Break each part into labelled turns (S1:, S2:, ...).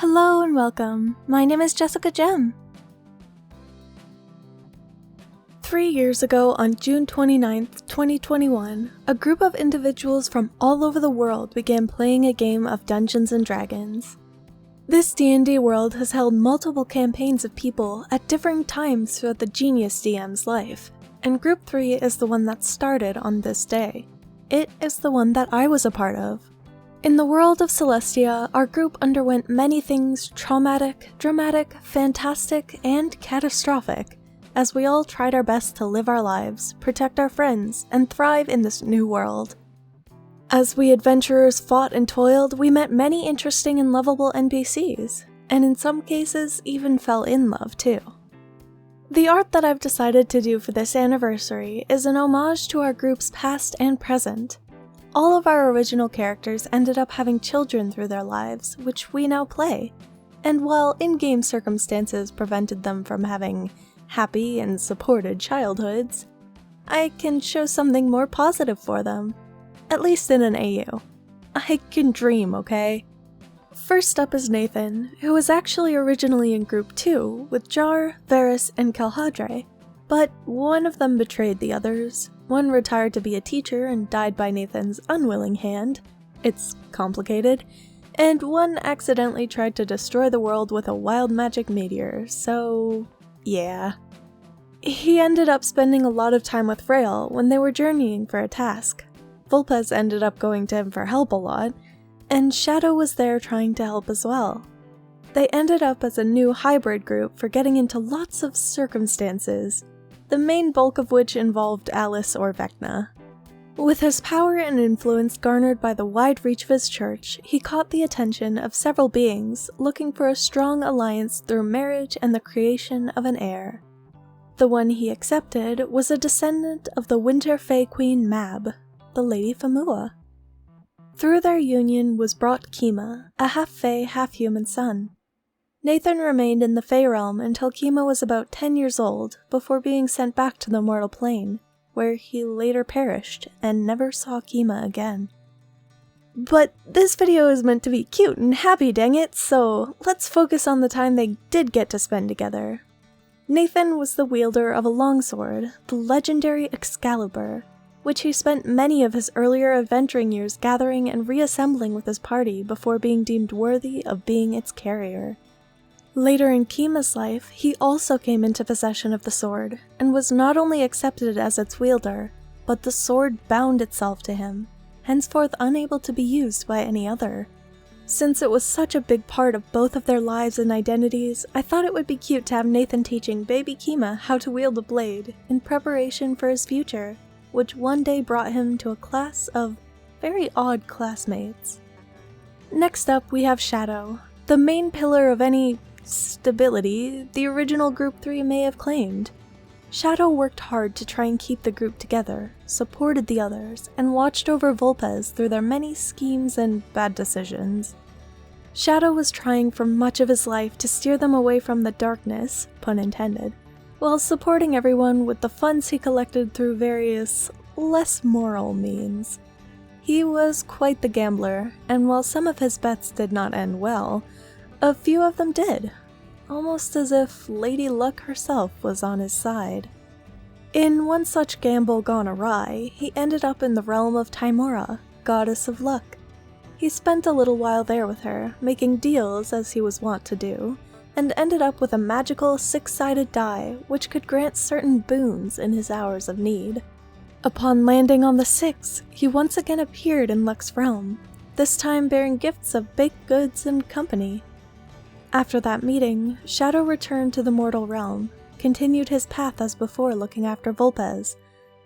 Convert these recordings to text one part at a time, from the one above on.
S1: Hello and welcome. My name is Jessica Gem. 3 years ago, on June 29th, 2021, a group of individuals from all over the world began playing a game of Dungeons & Dragons. This D&D world has held multiple campaigns of people at differing times throughout the genius DM's life, and Group 3 is the one that started on this day. It is the one that I was a part of. In the world of Celestia, our group underwent many things traumatic, dramatic, fantastic, and catastrophic, as we all tried our best to live our lives, protect our friends, and thrive in this new world. As we adventurers fought and toiled, we met many interesting and lovable NPCs, and in some cases even fell in love too. The art that I've decided to do for this anniversary is an homage to our group's past and present. All of our original characters ended up having children through their lives, which we now play, and while in-game circumstances prevented them from having happy and supported childhoods, I can show something more positive for them, at least in an AU. I can dream, okay? First up is Nathan, who was actually originally in Group 2 with Jar, Varys, and Kalhadre, but one of them betrayed the others. One retired to be a teacher and died by Nathan's unwilling hand. It's complicated. And one accidentally tried to destroy the world with a wild magic meteor, so yeah. He ended up spending a lot of time with Frail when they were journeying for a task. Vulpes ended up going to him for help a lot, and Shadow was there trying to help as well. They ended up as a new hybrid group for getting into lots of circumstances, the main bulk of which involved Alice or VECNA. With his power and influence garnered by the wide reach of his church, he caught the attention of several beings looking for a strong alliance through marriage and the creation of an heir. The one he accepted was a descendant of the Winter Fae Queen Mab, the Lady Famua. Through their union was brought Kima, a half-fae, half-human son. Nathan remained in the Fae realm until Kima was about 10 years old, before being sent back to the mortal plane, where he later perished and never saw Kima again. But this video is meant to be cute and happy, dang it, so let's focus on the time they did get to spend together. Nathan was the wielder of a longsword, the legendary Excalibur, which he spent many of his earlier adventuring years gathering and reassembling with his party before being deemed worthy of being its carrier. Later in Kima's life, he also came into possession of the sword, and was not only accepted as its wielder, but the sword bound itself to him, henceforth unable to be used by any other. Since it was such a big part of both of their lives and identities, I thought it would be cute to have Nathan teaching baby Kima how to wield a blade in preparation for his future, which one day brought him to a class of very odd classmates. Next up, we have Shadow, the main pillar of any stability the original Group 3 may have claimed. Shadow worked hard to try and keep the group together, supported the others, and watched over Vulpes through their many schemes and bad decisions. Shadow was trying for much of his life to steer them away from the darkness, pun intended, while supporting everyone with the funds he collected through various less moral means. He was quite the gambler, and while some of his bets did not end well, a few of them did, almost as if Lady Luck herself was on his side. In one such gamble gone awry, he ended up in the realm of Timora, goddess of luck. He spent a little while there with her, making deals as he was wont to do, and ended up with a magical 6-sided die which could grant certain boons in his hours of need. Upon landing on the 6, he once again appeared in Luck's realm, this time bearing gifts of baked goods and company. After that meeting, Shadow returned to the mortal realm, continued his path as before looking after Vulpes,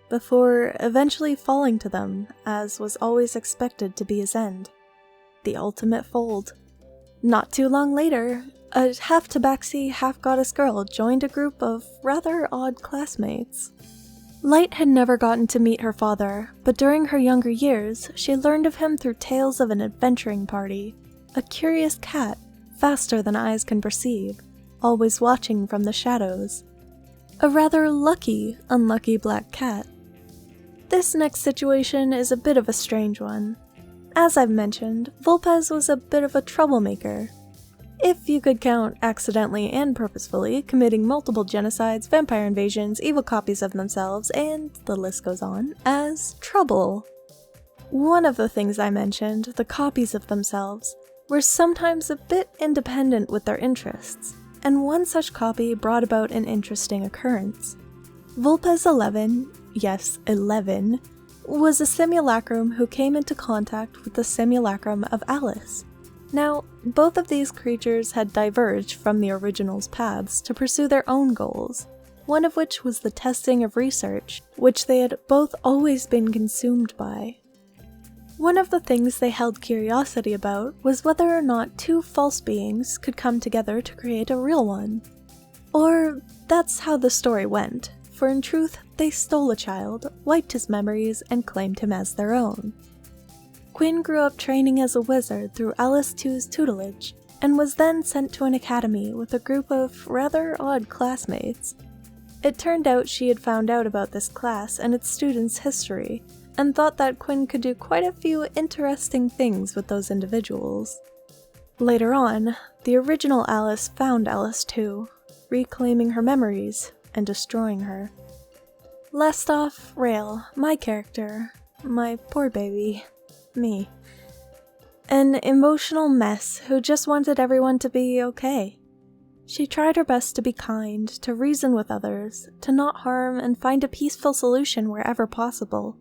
S1: before eventually falling to them, as was always expected to be his end. The ultimate fold. Not too long later, a half-tabaxi, half-goddess girl joined a group of rather odd classmates. Light had never gotten to meet her father, but during her younger years, she learned of him through tales of an adventuring party, a curious cat, faster than eyes can perceive, always watching from the shadows. A rather unlucky black cat. This next situation is a bit of a strange one. As I've mentioned, Vulpes was a bit of a troublemaker. if you could count accidentally and purposefully committing multiple genocides, vampire invasions, evil copies of themselves, and the list goes on, as trouble. One of the things I mentioned, the copies of themselves, were sometimes a bit independent with their interests, and one such copy brought about an interesting occurrence. Vulpes 11, yes, 11, was a simulacrum who came into contact with the simulacrum of Alice. Now, both of these creatures had diverged from the original's paths to pursue their own goals, one of which was the testing of research, which they had both always been consumed by. One of the things they held curiosity about was whether or not two false beings could come together to create a real one. Or, that's how the story went, for in truth, they stole a child, wiped his memories, and claimed him as their own. Quinn grew up training as a wizard through Alice II's tutelage, and was then sent to an academy with a group of rather odd classmates. It turned out she had found out about this class and its students' history, and thought that Quinn could do quite a few interesting things with those individuals. Later on, the original Alice found Alice II, reclaiming her memories and destroying her. Last off, Rael, my character, my poor baby. Me. An emotional mess who just wanted everyone to be okay. She tried her best to be kind, to reason with others, to not harm and find a peaceful solution wherever possible.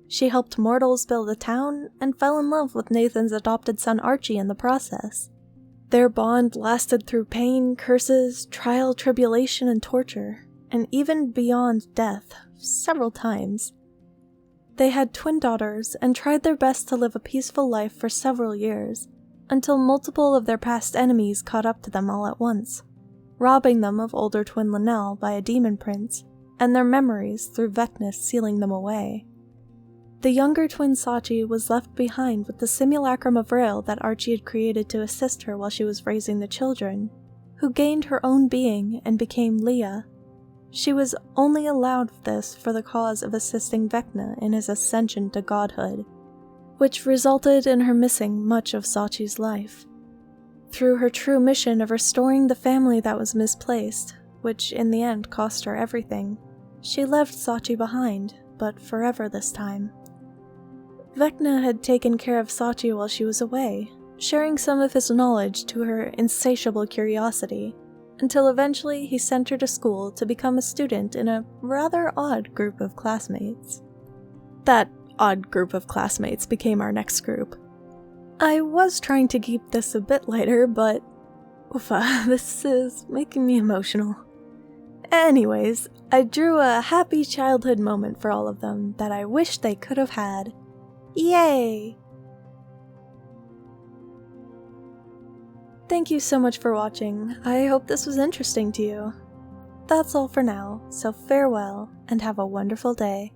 S1: She helped mortals build a town and fell in love with Nathan's adopted son Archie in the process. Their bond lasted through pain, curses, trial, tribulation, and torture, and even beyond death, several times. They had twin daughters and tried their best to live a peaceful life for several years, until multiple of their past enemies caught up to them all at once, robbing them of older twin Linnell by a demon prince, and their memories through VECNA sealing them away. The younger twin Sachi was left behind with the simulacrum of Rael that Archie had created to assist her while she was raising the children, who gained her own being and became Leah. She was only allowed this for the cause of assisting VECNA in his ascension to godhood, which resulted in her missing much of Sachi's life. Through her true mission of restoring the family that was misplaced, which in the end cost her everything, she left Sachi behind, but forever this time. VECNA had taken care of Sachi while she was away, sharing some of his knowledge to her insatiable curiosity, until eventually he sent her to school to become a student in a rather odd group of classmates. That odd group of classmates became our next group. I was trying to keep this a bit lighter, but oofa, this is making me emotional. Anyways, I drew a happy childhood moment for all of them that I wish they could have had. Yay! Thank you so much for watching. I hope this was interesting to you. That's all for now, so farewell and have a wonderful day.